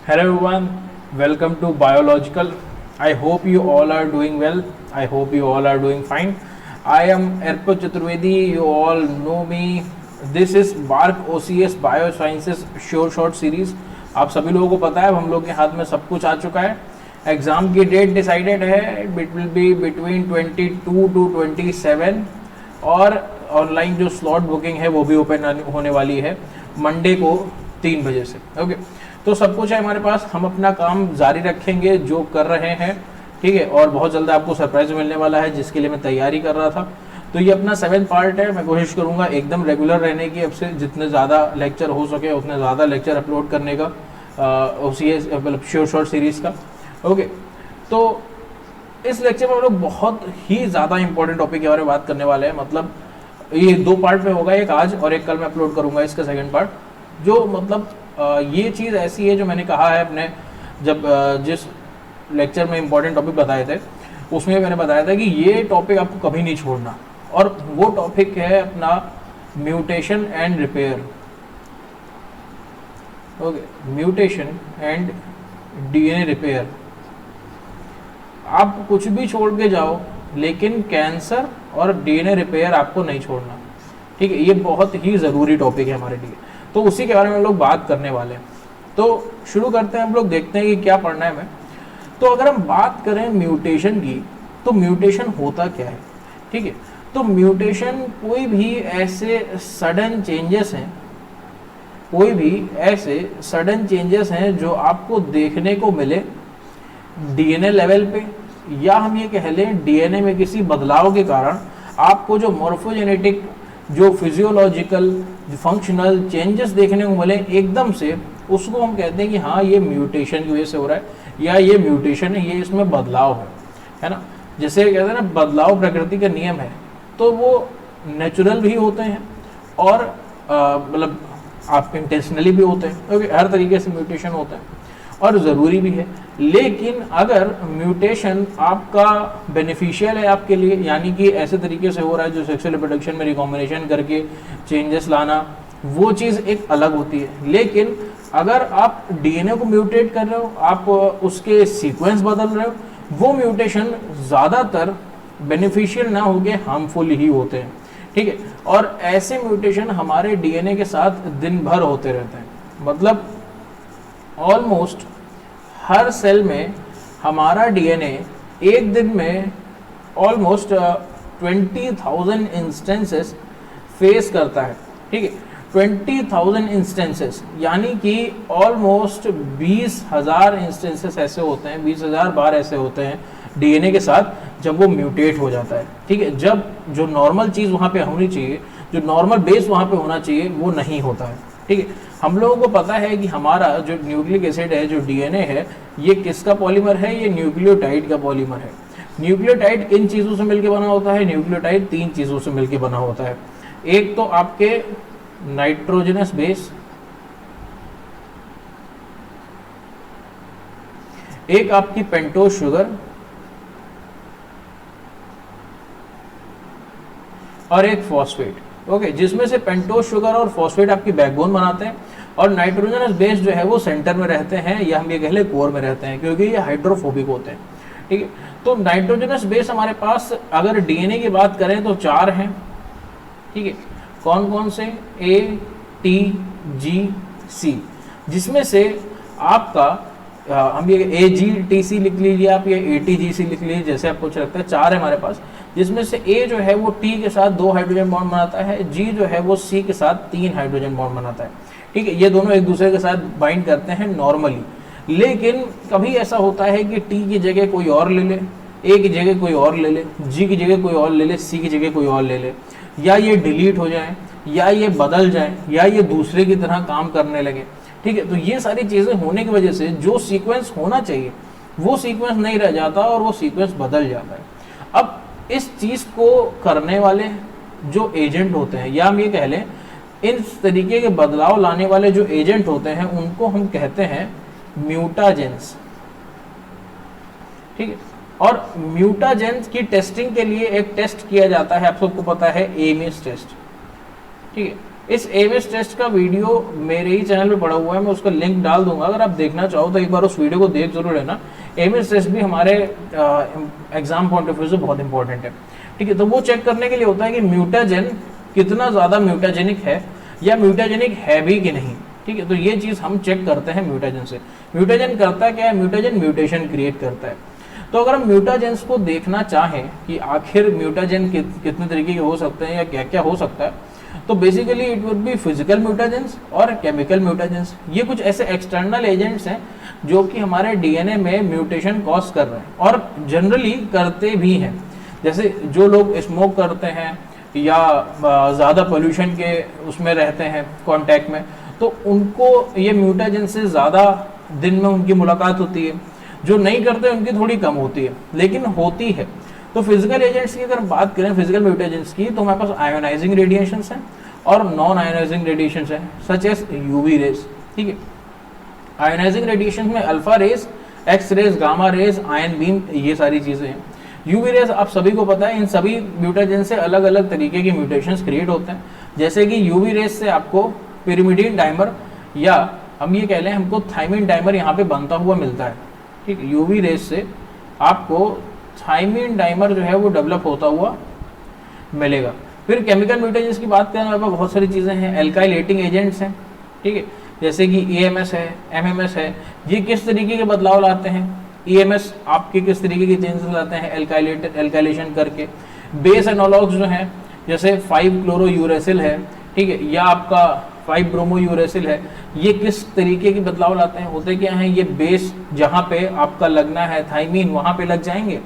Hello everyone, welcome to Biological. I hope you all are doing well. I hope you all are doing fine. I am Arpit Chaturvedi. You all know me. This is BARC OCS Biosciences Short series. आप सभी लोगों को पता है, अब हम लोग के हाथ में सब कुछ आ चुका है. एग्ज़ाम की डेट डिसाइडेड है. It will be between 22 to 27 और ऑनलाइन जो स्लॉट बुकिंग है वो भी ओपन होने वाली है मंडे को 3 बजे से. ओके, तो सब कुछ है हमारे पास. हम अपना काम जारी रखेंगे जो कर रहे हैं, ठीक है. और बहुत जल्द आपको सरप्राइज मिलने वाला है जिसके लिए मैं तैयारी कर रहा था. तो ये अपना 7th पार्ट है. मैं कोशिश करूंगा एकदम रेगुलर रहने की. अब से जितने ज़्यादा लेक्चर हो सके उतने ज़्यादा लेक्चर अपलोड करने का OCS मतलब शॉर्ट सीरीज़ का. ओके, तो इस लेक्चर में हम लोग बहुत ही ज़्यादा इंपॉर्टेंट टॉपिक के बारे में बात करने वाले हैं. मतलब ये 2 पार्ट में होगा, एक आज और एक कल मैं अपलोड करूंगा इसका 2nd पार्ट. जो मतलब ये चीज़ ऐसी है जो मैंने कहा है अपने जब जिस लेक्चर में इंपॉर्टेंट टॉपिक बताए थे उसमें मैंने बताया था कि ये टॉपिक आपको कभी नहीं छोड़ना. और वो टॉपिक है अपना mutation and repair. Okay, mutation and DNA repair. आप कुछ भी छोड़ के जाओ लेकिन कैंसर और DNA रिपेयर आपको नहीं छोड़ना, ठीक है. ये बहुत ही ज़रूरी टॉपिक है हमारे लिए, तो उसी के बारे में हम लोग बात करने वाले हैं. तो शुरू करते हैं. हम लोग देखते हैं कि क्या पढ़ना है हमें. तो अगर हम बात करें म्यूटेशन की, तो म्यूटेशन होता क्या है, ठीक है. तो म्यूटेशन कोई भी ऐसे सडन चेंजेस हैं, कोई भी ऐसे सडन चेंजेस हैं जो आपको देखने को मिले DNA लेवल पे, या हम ये कह लें DNA में किसी बदलाव के कारण आपको जो मॉर्फोजेनेटिक, जो फिजियोलॉजिकल, फंक्शनल चेंजेस देखने को मिले एकदम से, उसको हम कहते हैं कि हाँ ये म्यूटेशन की वजह से हो रहा है, या ये म्यूटेशन है, ये इसमें बदलाव है ना. जैसे कहते हैं ना, बदलाव प्रकृति का नियम है. तो वो नेचुरल भी होते हैं और मतलब आप इंटेंशनली भी होते हैं. ओके, हर तरीके से म्यूटेशन होता है और ज़रूरी भी है. लेकिन अगर म्यूटेशन आपका बेनिफिशियल है आपके लिए, यानी कि ऐसे तरीके से हो रहा है जो सेक्सुअल रिप्रोडक्शन में रिकॉम्बिनेशन करके चेंजेस लाना, वो चीज़ एक अलग होती है. लेकिन अगर आप DNA को म्यूटेट कर रहे हो, आप उसके सीक्वेंस बदल रहे हो, वो म्यूटेशन ज़्यादातर बेनिफिशियल ना होके हार्मफुल ही होते हैं, ठीक है. और ऐसे म्यूटेशन हमारे DNA के साथ दिन भर होते रहते हैं. मतलब ऑलमोस्ट हर सेल में हमारा DNA एक दिन में ऑलमोस्ट 20,000 इंस्टेंसेस फेस करता है, ठीक है. 20,000 इंस्टेंसेस यानी कि ऑलमोस्ट 20,000 इंस्टेंसेस ऐसे होते हैं, 20,000 बार ऐसे होते हैं DNA के साथ जब वो म्यूटेट हो जाता है, ठीक है. जब जो नॉर्मल चीज़ वहाँ पे होनी चाहिए, जो नॉर्मल बेस वहाँ पे होना चाहिए, वो नहीं होता है, ठीक है. हम लोगों को पता है कि हमारा जो न्यूक्लिक एसिड है, जो DNA है, ये किसका पॉलीमर है? ये न्यूक्लियोटाइड का पॉलीमर है. न्यूक्लियोटाइड किन चीज़ों से मिलकर बना होता है? न्यूक्लियोटाइड 3 चीज़ों से मिलकर बना होता है. एक तो आपके नाइट्रोजनस बेस, एक आपकी पेंटोज शुगर और एक फॉस्फेट. ओके, जिसमें से पेंटोज शुगर और फॉस्फेट आपकी बैकबोन बनाते हैं और नाइट्रोजनस बेस जो है वो सेंटर में रहते हैं, या हम ये कह लें कोर में रहते हैं, क्योंकि ये हाइड्रोफोबिक होते हैं, ठीक है. तो नाइट्रोजनस बेस हमारे पास अगर DNA की बात करें तो 4 हैं, ठीक है. कौन कौन से? A, T, G, C. जिसमें से आपका हम ये AGTC लिख लीजिए आप, या ATGC लिख लीजिए, जैसे आपको अच्छा लगता है. 4 है हमारे पास, जिसमें से A जो है वो T के साथ 2 हाइड्रोजन बॉन्ड बनाता है, G जो है वो C के साथ 3 हाइड्रोजन बॉन्ड बनाता है, ठीक है. ये दोनों एक दूसरे के साथ बाइंड करते हैं नॉर्मली. लेकिन कभी ऐसा होता है कि T की जगह कोई और ले ले, A की जगह कोई और ले ले, G की जगह कोई और ले ले, C की जगह कोई और ले ले, या ये डिलीट हो जाए, या ये बदल जाए, या ये दूसरे की तरह काम करने लगे, ठीक है. तो ये सारी चीज़ें होने की वजह से जो सीक्वेंस होना चाहिए वो सीक्वेंस नहीं रह जाता और वो सीक्वेंस बदल जाता है. अब इस चीज़ को करने वाले जो एजेंट होते हैं, या हम ये कह लें इस तरीके के बदलाव लाने वाले जो एजेंट होते हैं, उनको हम कहते हैं म्यूटाजेंस, ठीक है. और म्यूटाजेंस की टेस्टिंग के लिए एक टेस्ट किया जाता है, आप सबको पता है, एमिस टेस्ट, ठीक है. इस एमएस टेस्ट का वीडियो मेरे ही चैनल पे पड़ा हुआ है, मैं उसका लिंक डाल दूंगा, अगर आप देखना चाहो तो एक बार उस वीडियो को देख जरूर लेना। एमएस टेस्ट भी हमारे एग्जाम पॉइंट ऑफ व्यू से बहुत इंपॉर्टेंट है, ठीक है। तो वो चेक करने के लिए होता है कि म्यूटाजेन कितना ज़्यादा म्यूटाजेनिक है या म्यूटाजेनिक है भी कि नहीं, ठीक है। तो ये चीज़ हम चेक करते हैं म्यूटाजेन से। म्यूटाजेन करता क्या है, म्यूटाजेन म्यूटेशन क्रिएट करता है। तो अगर हम म्यूटाजेंस को देखना चाहें कि आखिर म्यूटाजेन कितने तरीके के हो सकते हैं या क्या क्या हो सकता है, तो basically it would be physical mutagens और केमिकल म्यूटाजेंस। ये कुछ ऐसे एक्सटर्नल एजेंट्स हैं जो कि हमारे डीएनए में म्यूटेशन कॉज कर रहे हैं और जनरली करते भी हैं। जैसे जो लोग स्मोक करते हैं या ज़्यादा पोल्यूशन के उसमें रहते हैं कांटेक्ट में, तो उनको ये म्यूटाजेन से ज़्यादा दिन में उनकी मुलाकात होती है। जो नहीं करते उनकी थोड़ी कम होती है, लेकिन होती है। तो फिजिकल एजेंट्स की अगर बात करें, फिजिकल म्यूटेजेंस की, तो हमारे पास आयोनाइजिंग रेडिएशंस हैं और नॉन आयोनाइजिंग रेडिएशंस हैं, सच एज यूवी रेज, ठीक है। आयोनाइजिंग रेडिएशन में alpha rays, X rays, gamma rays, ion beam, ये सारी चीज़ें हैं। यूवी रेज आप सभी को पता है, इन सभी म्यूटेजेन से अलग अलग तरीके के म्यूटेशंस क्रिएट होते हैं। जैसे कि यूवी रेज से आपको पिरिमिडीन डाइमर या हम ये कह लें हमको थाइमिन डाइमर यहाँ पे बनता हुआ मिलता है, ठीक है। यूवी रेज से आपको थाइमिन डाइमर जो है वो डेवलप होता हुआ मिलेगा। फिर केमिकल म्यूटेशंस की बात करें, हमारे पास बहुत सारी चीज़ें हैं। एल्काइलेटिंग एजेंट्स हैं, ठीक है, जैसे कि EMS है, MMS है। ये किस तरीके के बदलाव लाते हैं? EMS आपके किस तरीके के चेंजेस लाते हैं एल्काइलेशन करके। बेस एनालॉग्स जो हैं जैसे 5 क्लोरो यूरेसिल है, ठीक है, या आपका 5 ब्रोमो यूरेसिल है, ये किस तरीके के बदलाव लाते हैं? होते क्या हैं, ये बेस जहाँ पे आपका लगना है थाइमीन, वहाँ पे लग जाएंगे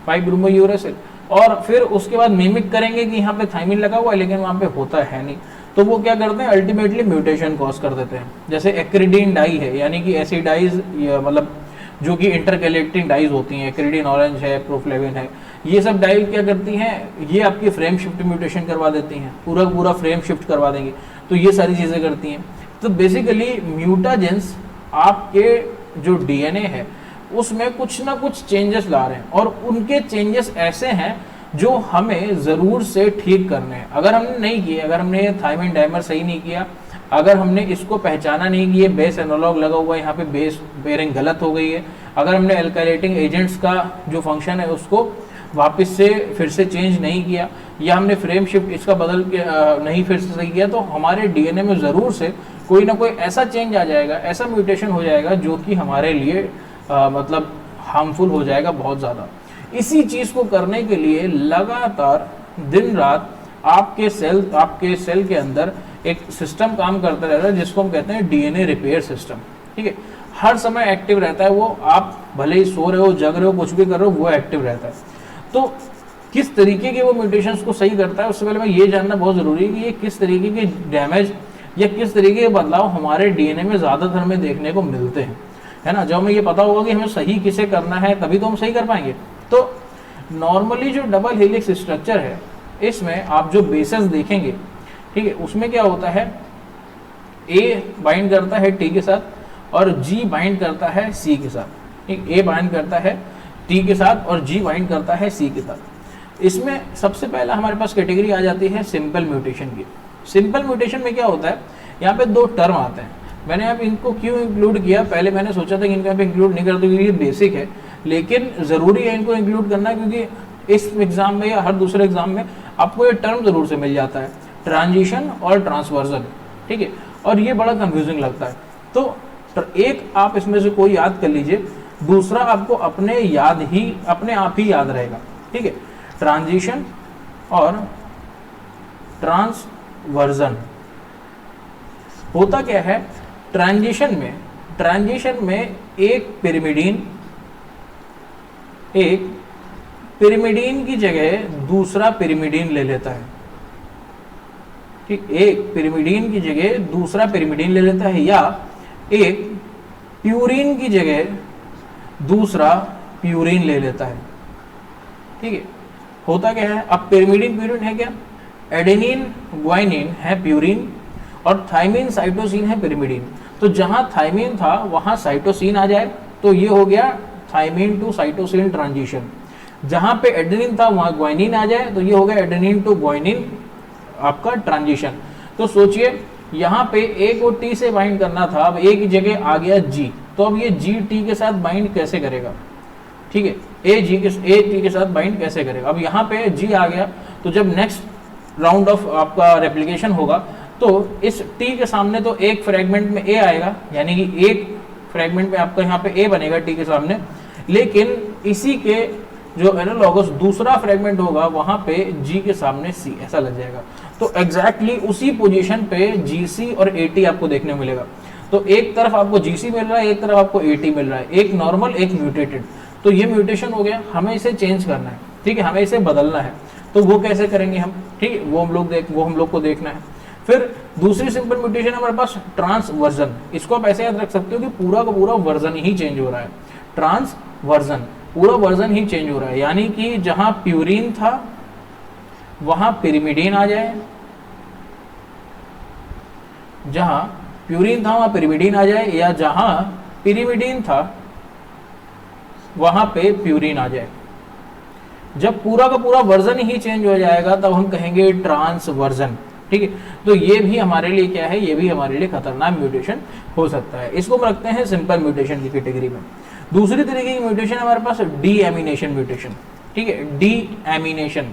5 ब्रोमो यूरेसिल, और फिर उसके बाद मिमिक करेंगे कि यहाँ पे थाइमीन लगा हुआ है लेकिन वहाँ पे होता है नहीं। तो वो क्या करते हैं, अल्टीमेटली म्यूटेशन कॉज कर देते हैं। जैसे एक्रिडीन डाई है, यानी कि ऐसी डाइज मतलब जो कि इंटरकैलेक्टिंग डाइज होती हैं, एक्रिडीन ऑरेंज है, प्रोफ्लेविन है, ये सब डाई क्या करती हैं, ये आपकी फ्रेम शिफ्ट म्यूटेशन करवा देती हैं, पूरा फ्रेम शिफ्ट करवा देंगे। तो ये सारी चीज़ें करती हैं। तो बेसिकली म्यूटाजेंस आपके जो डीएनए है उसमें कुछ ना कुछ चेंजेस ला रहे हैं, और उनके चेंजेस ऐसे हैं जो हमें ज़रूर से ठीक करने हैं। अगर हमने नहीं किए, अगर हमने थाइमिन डाइमर सही नहीं किया, अगर हमने इसको पहचाना नहीं कि ये बेस एनालॉग लगा हुआ है, यहाँ पे बेस बेयरिंग गलत हो गई है, अगर हमने एल्काइलेटिंग एजेंट्स का जो फंक्शन है उसको वापस से फिर से चेंज नहीं किया, या हमने फ्रेम शिफ्ट इसका बदल के नहीं फिर से सही किया, तो हमारे डीएनए में ज़रूर से कोई ना कोई ऐसा चेंज आ जाएगा, ऐसा म्यूटेशन हो जाएगा जो कि हमारे लिए मतलब हार्मफुल हो जाएगा बहुत ज़्यादा। इसी चीज़ को करने के लिए लगातार दिन रात आपके सेल के अंदर एक सिस्टम काम करता रहता है जिसको हम कहते हैं डीएनए रिपेयर सिस्टम, ठीक है। हर समय एक्टिव रहता है वो, आप भले ही सो रहे हो, जग रहे हो, कुछ भी कर रहे हो, वो एक्टिव रहता है। तो किस तरीके के वो म्यूटेशंस को सही करता है, उससे पहले मैं ये जानना बहुत ज़रूरी है कि ये किस तरीके के डैमेज या किस तरीके के बदलाव हमारे डीएनए में ज़्यादातर में देखने को मिलते हैं, है ना। जब हमें ये पता होगा कि हमें सही किसे करना है तभी तो हम सही कर पाएंगे। तो नॉर्मली जो डबल हेलिक्स स्ट्रक्चर है, इसमें आप जो बेसेस देखेंगे, ठीक है, उसमें क्या होता है, ए बाइंड करता है टी के साथ और जी बाइंड करता है सी के साथ, ठीक। ए बाइंड करता है टी के साथ और जी बाइंड करता है सी के साथ। इसमें सबसे पहला हमारे पास कैटेगरी आ जाती है सिंपल म्यूटेशन की। सिंपल म्यूटेशन में क्या होता है, यहाँ पे 2 टर्म आते हैं। मैंने अब इनको क्यों इंक्लूड किया, पहले मैंने सोचा था कि इनको यहाँ पे इंक्लूड नहीं करते क्योंकि ये बेसिक है, लेकिन ज़रूरी है इनको इंक्लूड करना, क्योंकि इस एग्ज़ाम में या हर दूसरे एग्ज़ाम में आपको ये टर्म ज़रूर से मिल जाता है, ट्रांजिशन और ट्रांसवर्जन, ठीक है। और ये बड़ा कंफ्यूजिंग लगता है। तो एक आप इसमें से कोई याद कर लीजिए, दूसरा आपको अपने आप ही याद रहेगा, ठीक है। ट्रांजिशन और ट्रांसवर्जन होता क्या है, ट्रांजिशन में एक पिरिमिडीन की जगह दूसरा पिरिमिडीन ले लेता है, ठीक। एक पिरिमिडीन की जगह दूसरा पिरिमिडीन ले लेता है, या एक प्यूरिन की जगह दूसरा प्यूरिन ले लेता है, ठीक है। होता क्या है, अब पिरिमिडीन प्यूरिन है क्या, एडेनिन ग्वाइनिन है प्यूरिन और थाइमिन साइटोसिन है पिरिमिडीन। तो जहां थाइमिन था वहां साइटोसिन आ जाए तो ये हो गया थाइमिन टू साइटोसिन ट्रांजिशन। जहां पे एडेनिन था वहां ग्वाइनिन आ जाए तो ये हो गया एडेनिन टू ग्वाइनिन आपका ट्रांजिशन। तो सोचिए यहाँ पे ए को टी से बाइंड करना था, अब ए की जगह आ गया जी, तो अब ये जी टी के साथ बाइंड कैसे करेगा, ठीक है, ए टी के साथ बाइंड कैसे करेगा। अब यहाँ पे जी आ गया, तो जब नेक्स्ट राउंड ऑफ आपका रेप्लिकेशन होगा तो इस टी के सामने तो एक फ्रेगमेंट में ए आएगा, यानी कि एक फ्रेगमेंट में आपका यहाँ पे ए बनेगा टी के सामने, लेकिन इसी के जो एनालॉगस दूसरा फ्रेगमेंट होगा वहां पे जी के सामने सी ऐसा लग जाएगा। तो एग्जैक्टली उसी पोजीशन पे जीसी और एटी आपको देखने को मिलेगा। तो एक तरफ आपको जीसी मिल रहा है, एक तरफ आपको एटी मिल रहा है, एक नॉर्मल एक म्यूटेटेड। तो ये म्यूटेशन हो गया, हमें इसे चेंज करना है, ठीक है, हमें इसे बदलना है। तो वो कैसे करेंगे हम, ठीक है, वो हम लोग को देखना है। फिर दूसरी सिंपल म्यूटेशन हमारे पास ट्रांसवर्जन। इसको आप ऐसे याद रख सकते हो कि पूरा का पूरा वर्जन ही चेंज हो रहा है। ट्रांसवर्जन, पूरा वर्जन ही चेंज हो रहा है, यानी कि जहां प्यूरिन था वहां पिरिमिडीन आ जाए, जहां प्यूरिन था वहां पिरिमिडीन आ जाए, या जहां पिरिमिडीन था वहां पे प्यूरिन आ जाए। जब पूरा का पूरा वर्जन ही चेंज हो जाएगा तब हम कहेंगे ट्रांसवर्जन, ठीक है। तो ये भी हमारे लिए क्या है, ये भी हमारे लिए खतरनाक म्यूटेशन हो सकता है। इसको हम रखते हैं सिंपल म्यूटेशन की कैटेगरी में। दूसरी तरीके की म्यूटेशन हमारे पास डी एमिनेशन म्यूटेशन, ठीक है। डी एमिनेशन,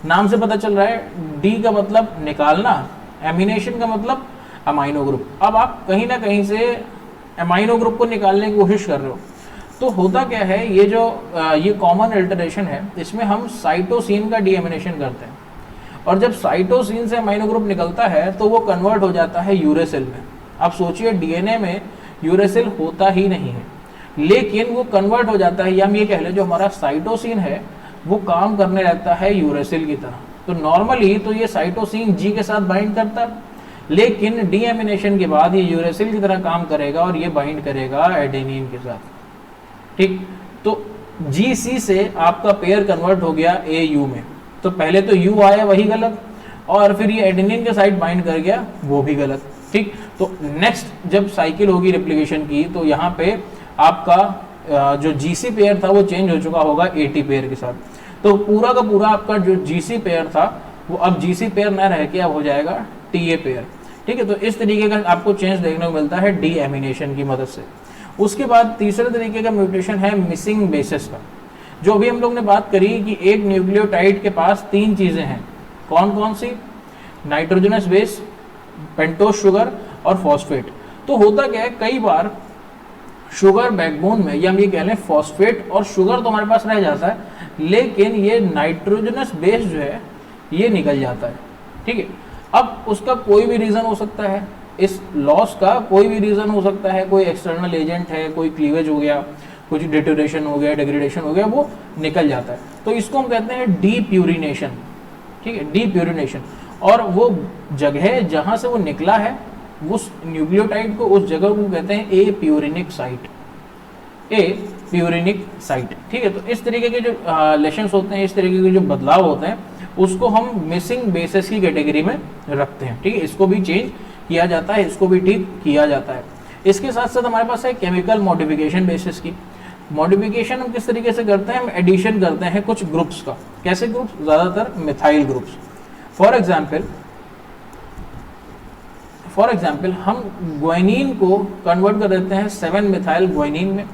नाम से पता चल रहा है, डी का मतलब निकालना, एमिनेशन का मतलब अमाइनो ग्रुप। अब आप कहीं ना कहीं से अमाइनो ग्रुप को निकालने की कोशिश कर रहे हो, तो होता क्या है, ये जो ये कॉमन अल्टरेशन है, इसमें हम साइटोसिन का डीएमिनेशन करते हैं, और जब साइटोसिन से अमाइनो ग्रुप निकलता है तो वो कन्वर्ट हो जाता है यूरेसिल में। अब सोचिए डीएनए में यूरेसिल होता ही नहीं है, लेकिन वो कन्वर्ट हो जाता है, या हम ये कह लें जो हमारा साइटोसिन है वो काम करने लगता है यूरेसिल की तरह। तो नॉर्मली तो ये साइटोसिन जी के साथ बाइंड करता है, लेकिन डीएमिनेशन के बाद ये यूरेसिल की तरह काम करेगा और ये बाइंड करेगा एडेनिन के साथ, ठीक। तो जीसी से आपका पेयर कन्वर्ट हो गया एयू में। तो पहले तो यू आया वही गलत, और फिर ये एडेनिन के साइड बाइंड कर गया वो भी गलत, ठीक। तो नेक्स्ट जब साइकिल होगी रेप्लिकेशन की, तो यहाँ पे आपका जो जीसी पेयर था वो चेंज हो चुका होगा एटी पेयर के साथ। तो पूरा का पूरा आपका जो जीसी पेयर था वो अब जीसी पेयर न रह के अब हो जाएगा टीए पेयर, ठीक है। तो इस तरीके का आपको चेंज देखने को मिलता है डी एमिनेशन की मदद से। उसके बाद तीसरे तरीके का म्यूटेशन है मिसिंग बेसिस का। जो अभी हम लोग ने बात करी कि एक न्यूक्लियोटाइड के पास तीन चीजें हैं, कौन कौन सी, नाइट्रोजनस बेस, पेंटोस शुगर और फॉस्फेट। तो होता क्या है, कई बार शुगर बैकबोन में, या हम ये कह लें फॉस्फेट और शुगर तो हमारे पास रह जाता है, लेकिन ये नाइट्रोजनस बेस जो है ये निकल जाता है, ठीक है। अब उसका कोई भी रीजन हो सकता है, इस लॉस का कोई भी रीजन हो सकता है, कोई एक्सटर्नल एजेंट है, कोई क्लीवेज हो गया, कुछ डिटोरेशन हो गया, डिग्रेडेशन हो गया, वो निकल जाता है। तो इसको हम कहते हैं डीप्यूरिनेशन, ठीक है, डीप्यूरिनेशन। और वो जगह जहां से वो निकला है उस न्यूक्लियोटाइड को, उस जगह को कहते हैं ए प्यूरिनिक साइट, ए प्यूरिनिक साइट, ठीक है। तो इस तरीके के जो लेशंस होते हैं, इस तरीके के जो बदलाव होते हैं, उसको हम मिसिंग बेसिस की कैटेगरी में रखते हैं, ठीक है। इसको भी चेंज किया जाता है, इसको भी ठीक किया जाता है। इसके साथ साथ हमारे पास है केमिकल मॉडिफिकेशन बेसिस की। मॉडिफिकेशन हम किस तरीके से करते हैं, हम एडिशन करते हैं कुछ ग्रुप्स का। कैसे ग्रुप्स, ज्यादातर मिथाइल ग्रुप्स। फॉर एग्जाम्पल हम ग्वाइनिन को कन्वर्ट कर देते हैं 7 मिथाइल ग्वाइनिन में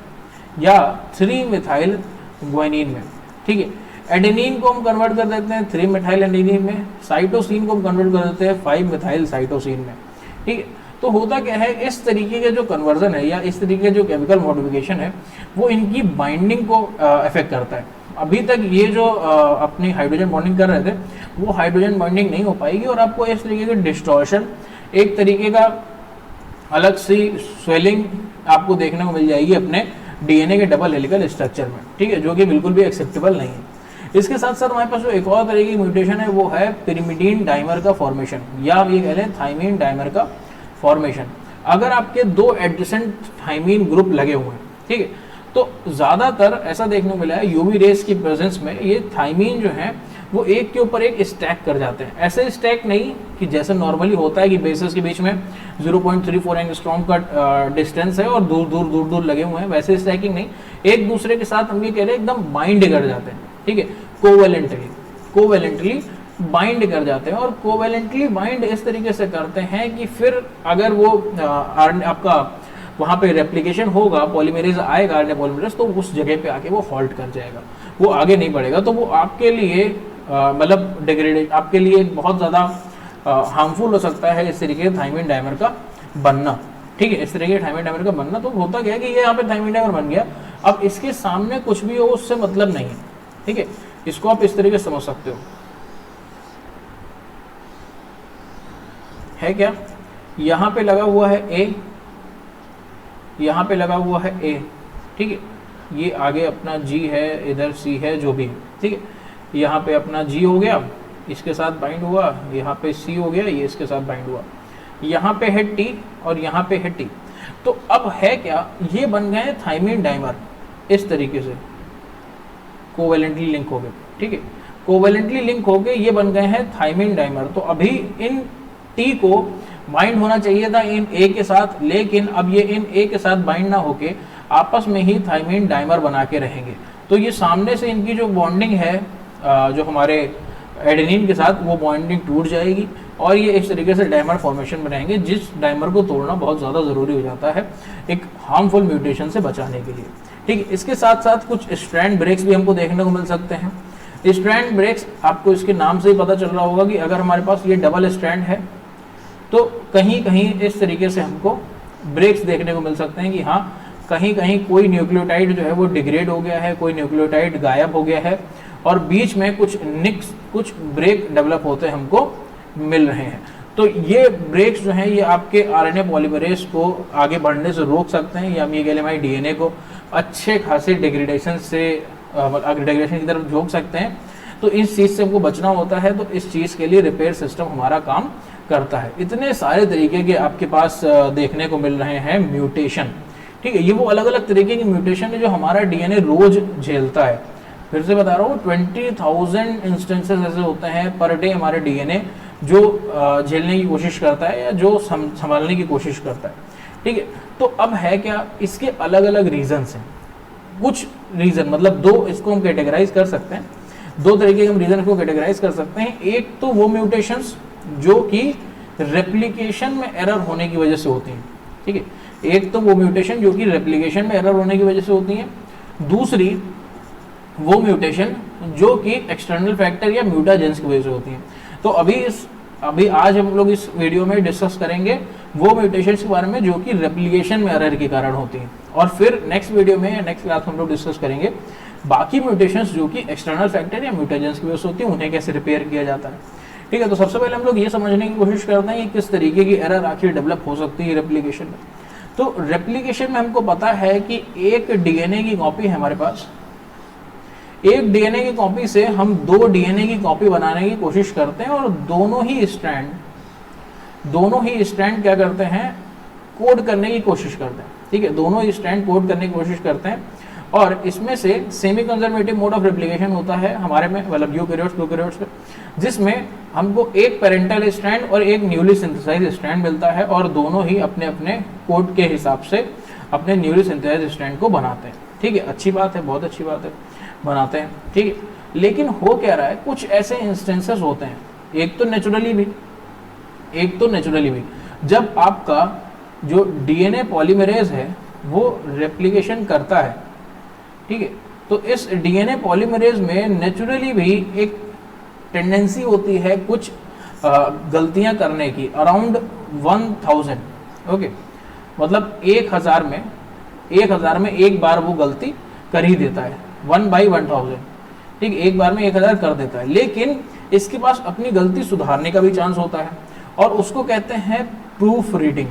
या 3 मिथाइल ग्वाइनिन में, ठीक है। एडेनिन को हम कन्वर्ट कर देते हैं 3 मिथाइल एडेनिन में, साइटोसिन को हम कन्वर्ट कर देते हैं 5 मिथाइल साइटोसिन में, ठीक है। तो होता क्या है, इस तरीके के जो कन्वर्जन है या इस तरीके के जो केमिकल मॉडिफिकेशन है वो इनकी बाइंडिंग को अफेक्ट करता है। अभी तक ये जो अपनी हाइड्रोजन बॉन्डिंग कर रहे थे वो हाइड्रोजन बॉन्डिंग नहीं हो पाएगी, और आपको इस तरीके के डिस्टॉर्शन, एक तरीके का अलग सी स्वेलिंग आपको देखने को मिल जाएगी अपने डीएनए के डबल हेलिकल स्ट्रक्चर में, ठीक है, जो कि बिल्कुल भी एक्सेप्टेबल नहीं है। इसके साथ साथ हमारे पास जो एक और तरीके की म्यूटेशन है वो है पिरिमिडीन डाइमर का फॉर्मेशन, या आप ये कह लें थाइमीन डाइमर का फॉर्मेशन। अगर आपके 2 एडजेसेंट थाइमीन ग्रुप लगे हुए हैं, ठीक है, तो ज़्यादातर ऐसा देखने को मिला है यूवी रेस की प्रेजेंस में ये थाइमीन जो है वो एक के ऊपर एक स्टैक कर जाते हैं। ऐसे स्टैक नहीं कि जैसे नॉर्मली होता है कि बेसेस के बीच में 0.34 एंगस्ट्रॉम का डिस्टेंस है और दूर दूर लगे हुए हैं, वैसे स्टैकिंग नहीं, एक दूसरे के साथ हम ये कह रहे हैं एकदम बाइंड कर जाते हैं, ठीक है, कोवेलेंटली बाइंड कर जाते हैं और कोवेलेंटली बाइंड इस तरीके से करते हैं कि फिर अगर वो आपका वहाँ पे रेप्लिकेशन होगा, पॉलीमरेज आएगा आरएनए पॉलीमरेज, तो उस जगह पे आके वो हॉल्ट कर जाएगा, वो आगे नहीं बढ़ेगा। तो वो आपके लिए मतलब डिग्रेडेड आपके लिए बहुत ज़्यादा हार्मफुल हो सकता है इस तरीके के थायमिन डाइमर का बनना। ठीक है, इस तरीके के थायमिन डाइमर का बनना। तो होता क्या है कि ये यहाँ पे थायमिन डाइमर बन गया, अब इसके सामने कुछ भी हो उससे मतलब नहीं है। ठीक है, इसको आप इस तरीके से समझ सकते हो, है क्या, यहाँ पे लगा हुआ है ए, यहाँ पे लगा हुआ है ए, ठीक है, ये आगे अपना जी है, इधर सी है, जो भी है, ठीक है, यहाँ पे अपना जी हो गया, इसके साथ बाइंड हुआ, यहाँ पे सी हो गया, ये इसके साथ बाइंड हुआ, यहाँ पे है टी और यहाँ पे है टी। तो अब है क्या, ये बन गए थायमिन डाइमर इस तरीके से, कोवेलेंटली लिंक हो गए। ठीक है, कोवेलेंटली लिंक हो गए, ये बन गए हैं थायमिन डाइमर। तो अभी इन टी को बाइंड होना चाहिए था इन ए के साथ, लेकिन अब ये इन ए के साथ बाइंड ना होके आपस में ही थायमिन डाइमर बना के रहेंगे। तो ये सामने से इनकी जो बॉन्डिंग है जो हमारे एडेनिन के साथ, वो बॉन्डिंग टूट जाएगी और ये इस तरीके से डाइमर फॉर्मेशन में रहेंगे, जिस डाइमर को तोड़ना बहुत ज़्यादा ज़रूरी हो जाता है एक हार्मफुल म्यूटेशन से बचाने के लिए। ठीक है, इसके साथ साथ कुछ स्ट्रैंड ब्रेक्स भी हमको देखने को मिल सकते हैं। स्ट्रैंड ब्रेक्स आपको इसके नाम से ही पता चल रहा होगा कि अगर हमारे पास ये डबल स्ट्रैंड है तो कहीं कहीं इस तरीके से हमको ब्रेक्स देखने को मिल सकते हैं कि हाँ, कहीं कहीं कोई न्यूक्लियोटाइड जो है वो डिग्रेड हो गया है, कोई न्यूक्लियोटाइड गायब हो गया है और बीच में कुछ ब्रेक डेवलप होते हमको मिल रहे हैं। तो ये ब्रेक्स जो हैं ये आपके आरएनए पॉलीमरेज को आगे बढ़ने से रोक सकते हैं, या हम ये कह लें हमारी डीएनए को अच्छे खासे डिग्रेडेशन की तरफ झोंक सकते हैं। तो इस चीज़ से हमको बचना होता है, तो इस चीज़ के लिए रिपेयर सिस्टम हमारा काम करता है। इतने सारे तरीके के आपके पास देखने को मिल रहे हैं म्यूटेशन। ठीक है, ये वो अलग अलग तरीके की म्यूटेशन है जो हमारा डीएनए रोज झेलता है। फिर से बता रहा हूँ, 20,000 इंस्टेंसेस ऐसे होते हैं पर डे हमारे डीएनए जो झेलने की कोशिश करता है या जो संभालने की कोशिश करता है। ठीक है, तो अब है क्या, इसके अलग अलग रीजंस हैं। कुछ रीजन मतलब दो, इसको हम कैटेगराइज कर सकते हैं, दो तरीके के हम रीजन को कैटेगराइज कर सकते हैं। एक तो वो म्यूटेशंस जो कि रेप्लिकेशन में एरर होने की वजह से होती हैं। ठीक है, एक तो वो म्यूटेशन जो कि रेप्लिकेशन में एरर होने की वजह से होती हैं, दूसरी वो म्यूटेशन जो कि एक्सटर्नल फैक्टर या म्यूटाजेंस की वजह से होती हैं। तो अभी आज हम लोग इस वीडियो में डिस्कस करेंगे वो म्यूटेशंस के बारे में जो कि रेप्लिकेशन में एरर के कारण होती हैं, और फिर नेक्स्ट वीडियो में या नेक्स्ट क्लास हम लोग डिस्कस करेंगे बाकी म्यूटेशंस जो कि एक्सटर्नल फैक्टर या म्यूटाजेंस की वजह से होती हैं, उन्हें कैसे रिपेयर किया जाता है। ठीक है, तो सबसे पहले हम लोग ये समझने की कोशिश करते हैं कि किस तरीके की एरर आखिर डेवलप हो सकती है रेप्लिकेशन में। तो रेप्लिकेशन में हमको पता है कि एक डीएनए की कॉपी है हमारे पास, एक डीएनए की कॉपी से हम दो डीएनए की कॉपी बनाने की कोशिश करते हैं और दोनों ही स्ट्रैंड क्या करते हैं, कोड करने की कोशिश करते हैं। ठीक है, दोनों ही स्ट्रैंड कोड करने की कोशिश करते हैं और इसमें से semi conservative mode of replication होता है हमारे में, मतलब यूकैरियोट्स में, जिसमें हमको एक पेरेंटल स्ट्रैंड और एक न्यूली सिंथेसाइज स्ट्रैंड मिलता है और दोनों ही अपने अपने कोड के हिसाब से अपने न्यूली सिंथेसाइज स्ट्रैंड को बनाते हैं। ठीक है, अच्छी बात है, बहुत अच्छी बात है, बनाते हैं। ठीक है, लेकिन हो क्या रहा है, कुछ ऐसे इंस्टेंसेस होते हैं, एक तो नेचुरली भी जब आपका जो डीएनए पॉलीमरेज है वो रेप्लिकेशन करता है। ठीक है, तो इस डीएनए पॉलीमरेज में नेचुरली भी एक टेंडेंसी होती है कुछ गलतियां करने की, अराउंड 1000। ओके, मतलब 1000 में एक बार वो गलती कर ही देता है, 1/1000। ठीक, एक बार में 1000 कर देता है, लेकिन इसके पास अपनी गलती सुधारने का भी चांस होता है और उसको कहते हैं प्रूफ रीडिंग।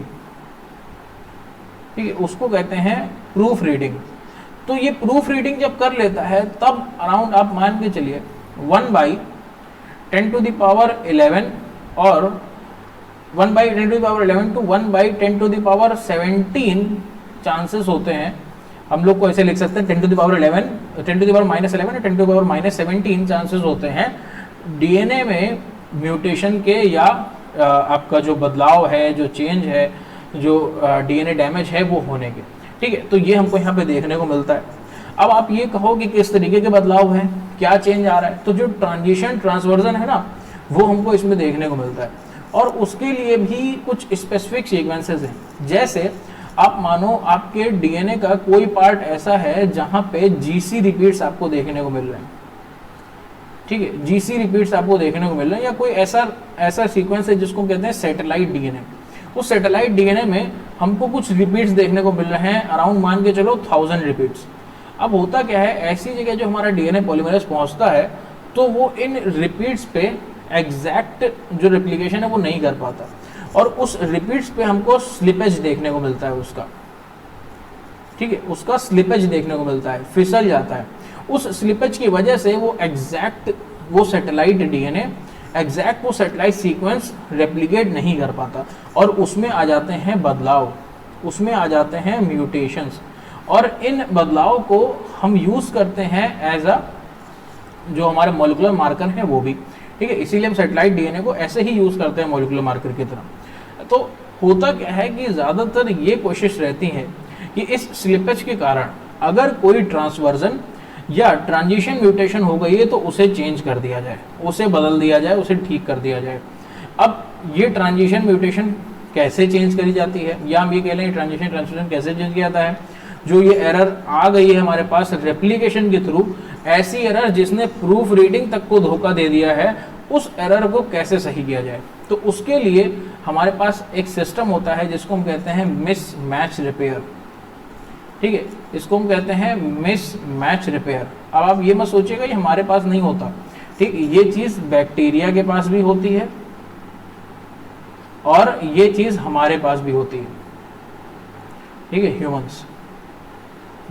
ठीक है, उसको कहते हैं प्रूफ रीडिंग। तो ये प्रूफ रीडिंग जब कर लेता है तब अराउंड आप मान के चलिए 1/10⁻11 और 1/10⁻11 to 1/10⁻17 चांसेस होते हैं। हम लोग को ऐसे लिख सकते हैं 10⁻11 और 10⁻17 चांसेस होते हैं डीएनए में म्यूटेशन के या आपका जो बदलाव है, जो चेंज है, जो डीएनए डैमेज है वो होने के। ठीक है, तो ये हमको यहाँ पे देखने को मिलता है। अब आप ये कहो कि किस तरीके के बदलाव हैं, क्या चेंज आ रहा है, तो जो ट्रांसवर्जन है ना, वो हमको इसमें देखने को मिलता है। और उसके लिए भी कुछ स्पेसिफिक सीक्वेंसेस हैं। जैसे आप मानो आपके डीएनए का कोई पार्ट ऐसा है जहां पे जीसी रिपीट्स आपको देखने को मिल रहे हैं, ठीक है, जीसी रिपीट्स आपको देखने को मिल रहे हैं, या कोई ऐसा सीक्वेंस है जिसको कहते हैं सैटेलाइट डीएनए। उस सैटेलाइट डीएनए में हमको कुछ रिपीट्स देखने को मिल रहे हैं, अराउंड मान के चलो 1000 रिपीट्स। अब होता क्या है, ऐसी जगह जो हमारा डीएनए पॉलीमरेज पहुंचता है तो वो इन रिपीट्स पे एग्जैक्ट जो रेप्लिकेशन है वो नहीं कर पाता, और उस रिपीट्स पे हमको स्लिपेज देखने को मिलता है उसका, ठीक है, उसका स्लिपेज देखने को मिलता है, फिसल जाता है। उस स्लिपेज की वजह से वो एग्जैक्ट वो सैटेलाइट डीएनए एग्जैक्ट वो सैटेलाइट सीक्वेंस रेप्लिकेट नहीं कर पाता, और उसमें आ जाते हैं बदलाव, उसमें आ जाते हैं म्यूटेशंस, और इन बदलाव को हम यूज करते हैं एज अ जो हमारे मॉलिक्यूलर मार्कर हैं वो भी, ठीक है। इसीलिए हम सैटेलाइट डीएनए को ऐसे ही यूज करते हैं मॉलिक्यूलर मार्कर की तरह। तो होता क्या है कि ज़्यादातर ये कोशिश रहती है कि इस स्लिपेज के कारण अगर कोई ट्रांसवर्जन या ट्रांजिशन म्यूटेशन हो गई है तो उसे चेंज कर दिया जाए, उसे बदल दिया जाए, उसे ठीक कर दिया जाए। अब ये ट्रांजिशन म्यूटेशन कैसे चेंज करी जाती है, या हम ये कह लें ट्रांजिशन ट्रांसलेशन कैसे चेंज किया जाता है। जो ये एरर आ गई है हमारे पास रेप्लिकेशन के थ्रू, ऐसी एरर जिसने प्रूफ रीडिंग तक को धोखा दे दिया है, उस एरर को कैसे सही किया जाए। तो उसके लिए हमारे पास एक सिस्टम होता है जिसको हम कहते हैं मिस मैच रिपेयर, ठीक है, इसको हम कहते हैं मिस मैच रिपेयर। अब आप ये मत सोचिएगा ये हमारे पास नहीं होता, ठीक, ये चीज बैक्टीरिया के पास भी होती है और ये चीज हमारे पास भी होती है, ठीक है, ह्यूमंस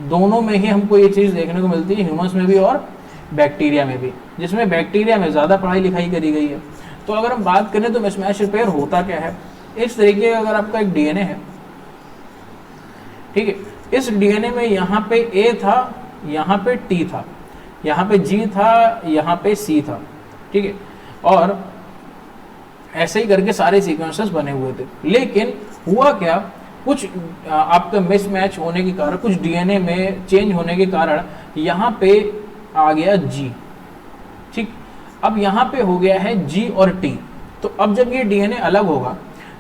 दोनों में ही हमको ये चीज देखने को मिलती है, ह्यूमंस में भी और बैक्टीरिया में भी, जिसमें बैक्टीरिया में ज्यादा पढ़ाई लिखाई करी गई है। तो अगर हम बात करें तो मिसमैच रिपेयर होता क्या है, इस तरीके का अगर आपका एक डीएनए है, ठीक है, इस डीएनए में यहाँ पे ए था, यहाँ पे टी था, यहाँ पे जी था, यहाँ पे सी था, ठीक है, और ऐसे ही करके सारे सीक्वेंसेस बने हुए थे। लेकिन हुआ क्या, कुछ आपका मिसमैच होने के कारण, कुछ डीएनए में चेंज होने के कारण यहाँ पे आ गया जी, ठीक, अब यहाँ पे हो गया है जी और टी। तो अब जब ये डीएनए अलग होगा,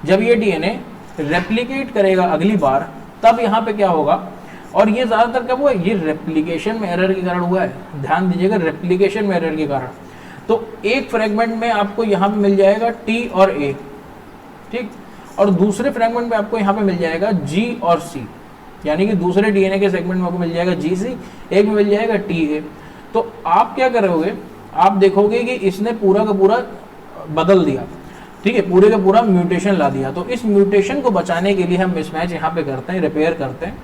जब ये डीएनए रेप्लिकेट करेगा अगली बार, तब यहाँ पे क्या होगा, और ये ज़्यादातर कब हुआ, ये रेप्लिकेशन में एरर के कारण हुआ है, ध्यान दीजिएगा, रेप्लिकेशन में एरर के कारण। तो एक फ्रेगमेंट में आपको यहाँ पे मिल जाएगा टी और ए, ठीक, और दूसरे फ्रेगमेंट में आपको यहाँ पे मिल जाएगा जी और सी, यानी कि दूसरे डीएनए के सेगमेंट में आपको मिल जाएगा जी सी, एक में मिल जाएगा टी ए। तो आप क्या करोगे, आप देखोगे कि इसने पूरा का पूरा बदल दिया, ठीक है, पूरे का पूरा म्यूटेशन ला दिया। तो इस म्यूटेशन को बचाने के लिए हम मिसमैच यहाँ पे करते हैं, रिपेयर करते हैं।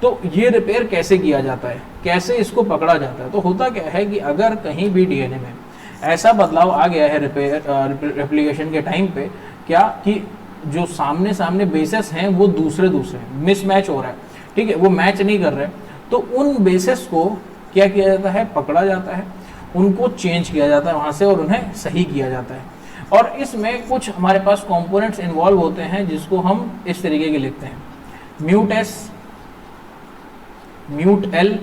तो ये रिपेयर कैसे किया जाता है, कैसे इसको पकड़ा जाता है। तो होता क्या है कि अगर कहीं भी डीएनए में ऐसा बदलाव आ गया है रेप्लिकेशन के टाइम पे, क्या कि जो सामने सामने बेसेस हैं वो दूसरे मिसमैच हो रहा है, ठीक है, वो मैच नहीं कर रहे, तो उन बेसेस को क्या किया जाता है, पकड़ा जाता है, उनको चेंज किया जाता है वहाँ से और उन्हें सही किया जाता है। और इसमें कुछ हमारे पास कंपोनेंट्स इन्वॉल्व होते हैं जिसको हम इस तरीके के लिखते हैं, mute S, mute L,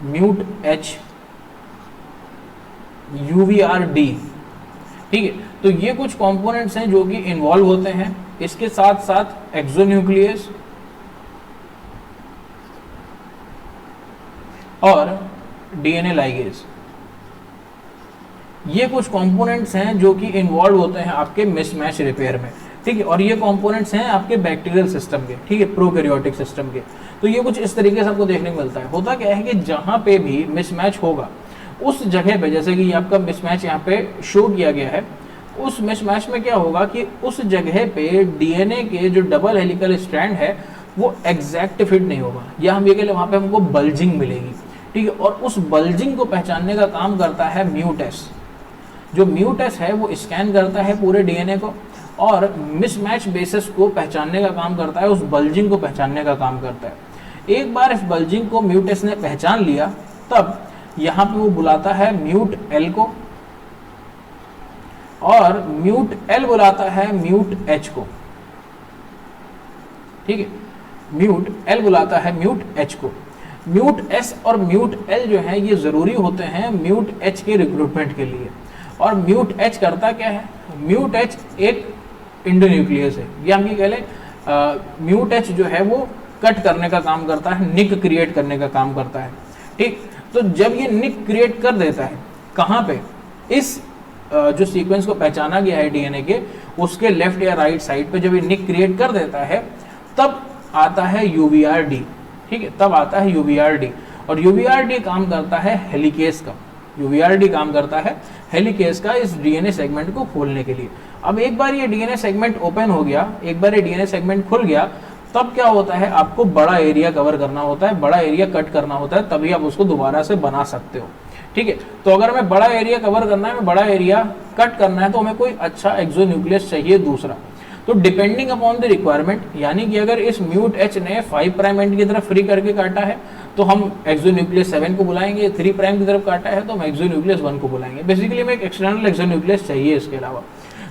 mute H, UVRD, ठीक है। तो ये कुछ कंपोनेंट्स हैं जो कि इन्वॉल्व होते हैं। इसके साथ साथ एक्सोन्यूक्लियस और डीएनए लाइगेज, ये कुछ कंपोनेंट्स हैं जो कि इन्वॉल्व होते हैं आपके मिसमैच रिपेयर में, ठीक है। और ये कंपोनेंट्स हैं आपके बैक्टीरियल सिस्टम के, ठीक है, प्रोकैरियोटिक सिस्टम के। तो ये कुछ इस तरीके से आपको देखने को मिलता है। होता क्या है कि जहां पे भी मिसमैच होगा उस जगह पे, जैसे कि आपका मिसमैच यहाँ पे शो किया गया है, उस मिसमैच में क्या होगा कि उस जगह पे डीएनए के जो डबल हेलिकल स्ट्रैंड है वो एग्जैक्ट फिट नहीं होगा, या हम ये कह लें वहाँ पे हमको बल्जिंग मिलेगी, ठीक है। और उस बल्जिंग को पहचानने का काम करता है म्यूटेस। जो म्यूटेस है वो स्कैन करता है पूरे डीएनए को और मिसमैच बेसिस को पहचानने का काम करता है, उस बल्जिंग को पहचानने का काम करता है। एक बार इस बल्जिंग को म्यूटेस ने पहचान लिया, तब यहाँ पे वो बुलाता है म्यूट एल को, और म्यूट एल बुलाता है म्यूट एच को, ठीक है, म्यूट एल बुलाता है म्यूट एच को। म्यूट एस और म्यूट एल जो है ये जरूरी होते हैं म्यूट एच के रिक्रूटमेंट के लिए। और म्यूट एच करता क्या है, म्यूट एच एक इंडोन्यूक्लियस है, या हम ये कह लें म्यूट एच जो है वो कट करने का काम करता है, निक क्रिएट करने का काम करता है। ठीक, तो जब ये निक क्रिएट कर देता है, कहाँ पे, इस जो सीक्वेंस को पहचाना गया है डीएनए के, उसके लेफ्ट या राइट साइड पे जब ये निक क्रिएट कर देता है, तब आता है यूवीआरडी। ठीक है, तब आता है यूवीआरडी, और यूवीआरडी काम करता है हेलिकेस का, यूवीआरडी काम करता है हेलिकेस का इस डीएनए सेगमेंट को खोलने के लिए। अब एक बार ये डीएनए सेगमेंट ओपन हो गया, एक बार ये डीएनए सेगमेंट खुल गया, तब क्या होता है, आपको बड़ा एरिया कवर करना होता है, बड़ा एरिया कट करना होता है, तभी आप उसको दोबारा से बना सकते हो। ठीक है, तो अगर हमें बड़ा एरिया कवर करना है, हमें बड़ा एरिया कट करना है, तो हमें कोई अच्छा एक्सोन्यूक्लियस चाहिए दूसरा। तो डिपेंडिंग अपॉन द रिक्वायरमेंट, यानी कि अगर इस म्यूट एच ने 5 प्राइम एंड की तरफ फ्री करके काटा है तो हम एक्सोन्यूक्लियस 7 को बुलाएंगे, 3 प्राइम की तरफ काटा है तो हम एक्सोन्यूक्लियस 1 को बुलाएंगे। बेसिकली हमें एक एक्सटर्नल एक्सोन्यूक्लियस चाहिए इसके अलावा,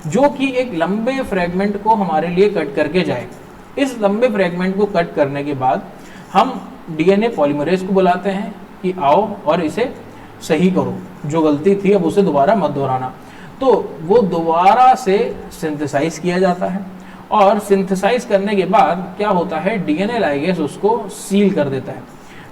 जो कि एक लंबे फ्रेगमेंट को हमारे लिए कट करके जाए। इस लंबे फ्रेगमेंट को कट करने के बाद हम डीएनए पॉलीमरेज को बुलाते हैं कि आओ और इसे सही करो, जो गलती थी अब उसे दोबारा मत दोहराना। तो वो दोबारा से सिंथेसाइज किया जाता है, और सिंथेसाइज करने के बाद क्या होता है, डीएनए लाइगेज उसको सील कर देता है,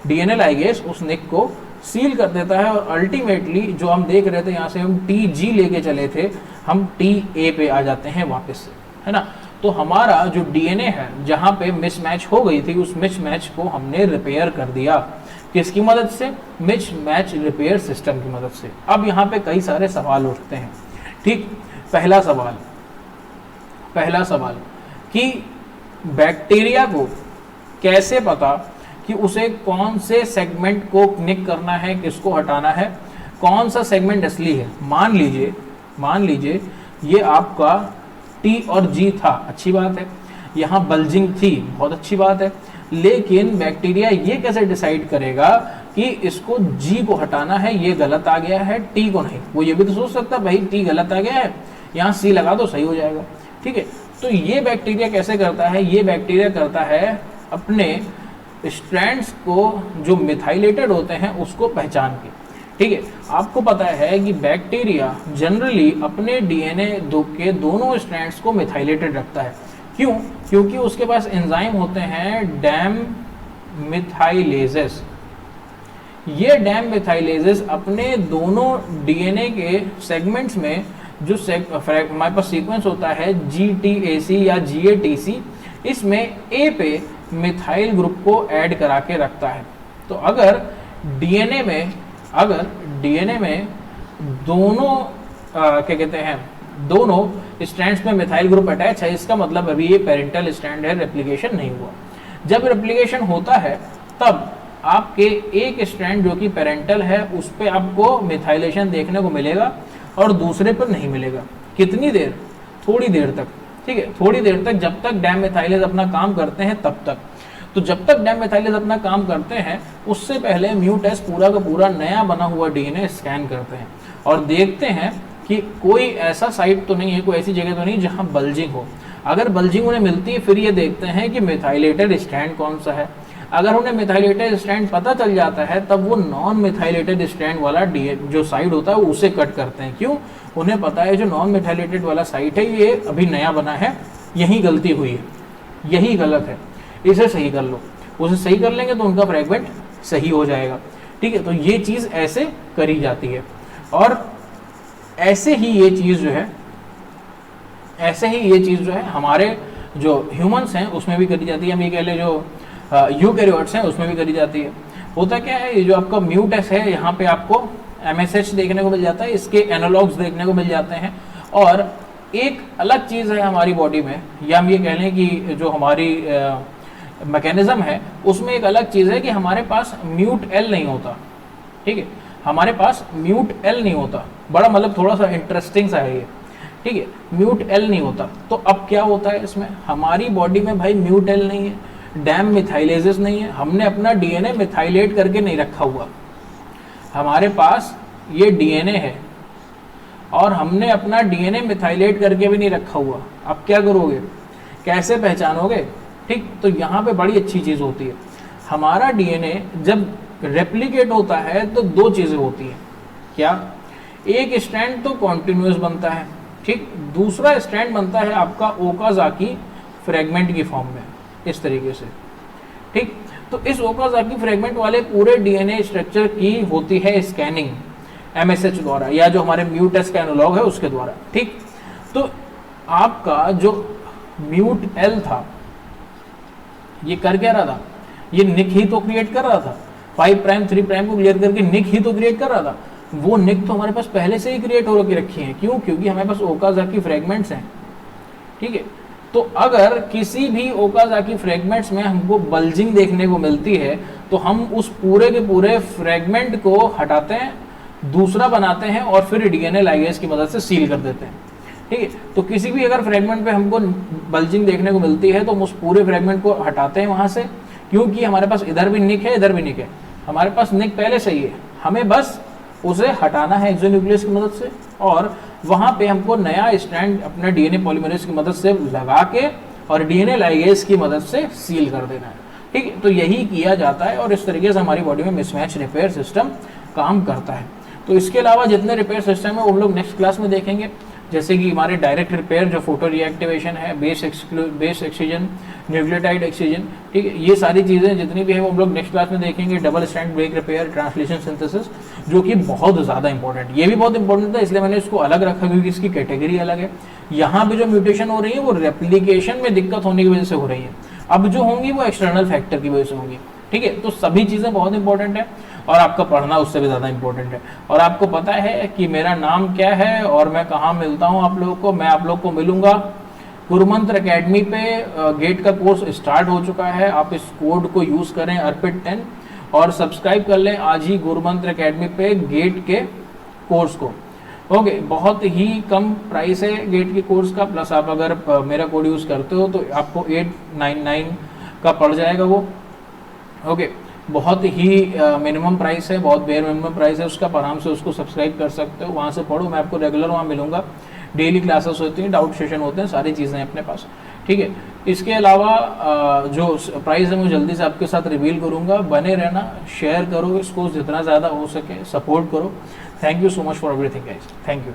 डीएनए लाइगेज उस निक को सील कर देता है, और अल्टीमेटली जो हम देख रहे थे, यहाँ से हम TG लेके चले थे, हम TA पे आ जाते हैं वापस से, है ना। तो हमारा जो डीएनए है, जहाँ पे मिसमैच हो गई थी, उस मिसमैच को हमने रिपेयर कर दिया, किसकी मदद से, मिसमैच रिपेयर सिस्टम की मदद से। अब यहाँ पे कई सारे सवाल उठते हैं। ठीक, पहला सवाल कि बैक्टीरिया को कैसे पता कि उसे कौन से सेगमेंट को निक करना है, किसको हटाना है, कौन सा सेगमेंट असली है। मान लीजिए ये आपका T और G था, अच्छी बात है, यहाँ बल्जिंग थी, बहुत अच्छी बात है, लेकिन बैक्टीरिया ये कैसे डिसाइड करेगा कि इसको G को हटाना है, ये गलत आ गया है, T को नहीं। वो ये भी तो सोच सकता है भाई T गलत आ गया है, यहाँ C लगा दो सही हो जाएगा। ठीक है, तो ये बैक्टीरिया कैसे करता है, ये बैक्टीरिया करता है अपने स्ट्रैंड्स को जो मिथाइलेटेड होते हैं उसको पहचान के। ठीक है, आपको पता है कि बैक्टीरिया जनरली अपने डीएनए के दोनों स्ट्रैंड्स को मिथाइलेटेड रखता है। क्यों? क्योंकि उसके पास एंजाइम होते हैं डैम मिथाइलेजेस। ये डैम मिथाइलेजेस अपने दोनों डीएनए के सेगमेंट्स में जो हमारे पास सीक्वेंस होता है GTAC या GATC, इसमें A पे मिथाइल ग्रुप को ऐड करा के रखता है। तो अगर डीएनए में दोनों क्या कहते हैं, दोनों स्ट्रैंड्स में मिथाइल ग्रुप अटैच है, इसका मतलब अभी ये पेरेंटल स्ट्रैंड है, रेप्लिकेशन नहीं हुआ। जब रेप्लिकेशन होता है तब आपके एक स्ट्रैंड जो कि पेरेंटल है उस पे आपको मिथाइलेशन देखने को मिलेगा और दूसरे पर नहीं मिलेगा। कितनी देर? थोड़ी देर तक। ठीक है, थोड़ी देर तक, जब तक डैम मिथाइलेज अपना काम करते हैं तब तक। तो जब तक डैम मिथाइलेज अपना काम करते हैं उससे पहले म्यूटेस पूरा का पूरा नया बना हुआ डीएनए स्कैन करते हैं और देखते हैं कि कोई ऐसा साइट तो नहीं है, कोई ऐसी जगह तो नहीं जहां बल्जिंग हो। अगर बल्जिंग उन्हें मिलती है फिर ये देखते हैं कि मिथाइलेटेड स्ट्रैंड कौन सा है। अगर उन्हें मिथाइलेटेड स्ट्रैंड पता चल जाता है तब वो नॉन मिथाइलेटेड स्ट्रैंड वाला जो साइड होता है उसे कट करते हैं। क्यों? उन्हें पता है जो नॉन मिथाइलेटेड वाला साइट है ये अभी नया बना है, यही गलती हुई है, यही गलत है, इसे सही कर लो। उसे सही कर लेंगे तो उनका फ्रेगमेंट सही हो जाएगा। ठीक है, तो ये चीज़ ऐसे करी जाती है और ऐसे ही ये चीज़ जो है हमारे जो ह्यूमंस हैं उसमें भी करी जाती है। हम ये कह लें जो यूकैरियोट्स हैं उसमें भी करी जाती है। होता क्या है, ये जो आपका म्यूटेस है यहाँ पे आपको MSH देखने को मिल जाता है, इसके एनालॉग्स देखने को मिल जाते हैं। और एक अलग चीज़ है हमारी बॉडी में, या हम ये कह लें कि जो हमारी मैकेनिज्म है उसमें एक अलग चीज़ है कि हमारे पास म्यूट L नहीं होता। ठीक है, हमारे पास म्यूट L नहीं होता। बड़ा मतलब थोड़ा सा इंटरेस्टिंग सा है ये। ठीक है, म्यूट L नहीं होता। तो अब क्या होता है इसमें, हमारी बॉडी में भाई म्यूट L नहीं है, डैम मिथाइलेजेस नहीं है, हमने अपना डीएनए मिथाइलेट करके नहीं रखा हुआ। हमारे पास ये डीएनए है और हमने अपना डीएनए मिथाइलेट करके भी नहीं रखा हुआ। अब क्या करोगे, कैसे पहचानोगे? ठीक, तो यहाँ पे बड़ी अच्छी चीज़ होती है। हमारा डीएनए जब रेप्लिकेट होता है तो दो चीज़ें होती हैं। क्या? एक स्ट्रैंड तो कॉन्टिन्यूस बनता है, ठीक, दूसरा स्ट्रैंड बनता है आपका ओकाज़ाकी फ्रेगमेंट की फॉर्म में, इस तरीके से, ठीक। तो इस ओकाज़ाकी फ्रेगमेंट वाले पूरे डीएनए स्ट्रक्चर की होती है स्कैनिंग एमएसएच द्वारा, या जो हमारे म्यूटेस का एनालॉग है उसके द्वारा, ठीक। तो आपका जो म्यूट एल था ये कर क्या रहा था, ये निक ही तो क्रिएट कर रहा था, 5 प्राइम 3 प्राइम को क्लियर करके निक ही तो क्रिएट कर रहा था। वो निक तो हमारे पास पहले से ही क्रिएट हो के रखी है, क्यों, क्योंकि हमारे पास ओकाज़ाकी फ्रेगमेंट्स हैं, ठीक है। तो अगर किसी भी ओकाज़ाकी फ्रेगमेंट्स में हमको बल्जिंग देखने को मिलती है तो हम उस पूरे के पूरे फ्रेगमेंट को हटाते हैं, दूसरा बनाते हैं और फिर डीएनए लाइगेज की मदद से सील कर देते हैं, ठीक है। तो किसी भी अगर फ्रेगमेंट पे हमको बल्जिंग देखने को मिलती है तो हम उस पूरे फ्रेगमेंट को हटाते हैं वहां से, क्योंकि हमारे पास इधर भी निक है इधर भी निक है, हमारे पास निक पहले से ही है, हमें बस उसे हटाना है एक्सोन्यूक्लियस की मदद से, और वहां पे हमको नया स्ट्रैंड अपने डीएनए पॉलीमरेज की मदद से लगा के और डीएनए लाइगेज की मदद से सील कर देना है, ठीक है। तो यही किया जाता है और इस तरीके से हमारी बॉडी में मिसमैच रिपेयर सिस्टम काम करता है। तो इसके अलावा जितने रिपेयर सिस्टम है वो हम लोग नेक्स्ट क्लास में देखेंगे, जैसे कि हमारे डायरेक्ट रिपेयर जो फोटो रिएक्टिवेशन है, बेस एक्सीजन, न्यूक्लियोटाइड एक्सीजन, ठीक है, ये सारी चीज़ें जितनी भी है वो हम लोग नेक्स्ट क्लास में देखेंगे। Double strand break repair, translation synthesis, जो कि बहुत ज़्यादा इंपॉर्टेंट, ये भी बहुत इंपॉर्टेंट था इसलिए मैंने इसको अलग रखा क्योंकि इसकी कैटेगरी अलग है। यहाँ पे जो म्यूटेशन हो रही है वो रेप्लिकेशन में दिक्कत होने की वजह से हो रही है, अब जो होंगी वो एक्सटर्नल फैक्टर की वजह से होंगी, ठीक है। तो सभी चीज़ें बहुत इंपॉर्टेंट है और आपका पढ़ना उससे भी ज़्यादा इंपॉर्टेंट है। और आपको पता है कि मेरा नाम क्या है और मैं कहाँ मिलता हूँ आप लोगों को, मैं आप लोग को मिलूंगा गुरुमंत्र एकेडमी पे। गेट का कोर्स स्टार्ट हो चुका है, आप इस कोड को यूज़ करें अर्पित10 और सब्सक्राइब कर लें आज ही गुरुमंत्र एकेडमी पे गेट के कोर्स को, ओके। बहुत ही कम प्राइस है गेट के कोर्स का, प्लस आप अगर मेरा कोड यूज़ करते हो तो आपको 899 का पड़ जाएगा वो, ओके। बहुत ही मिनिमम प्राइस है, बहुत बेयर मिनिमम प्राइस है उसका, आराम से उसको सब्सक्राइब कर सकते हो, वहाँ से पढ़ो, मैं आपको रेगुलर वहाँ मिलूंगा, डेली क्लासेस होती हैं, डाउट सेशन होते हैं, सारी चीज़ें हैं अपने पास, ठीक है। इसके अलावा जो प्राइस है मैं जल्दी से आपके साथ रिवील करूँगा, बने रहना, शेयर करो इसको जितना ज़्यादा हो सके, सपोर्ट करो। Thank you so much for everything guys, thank you.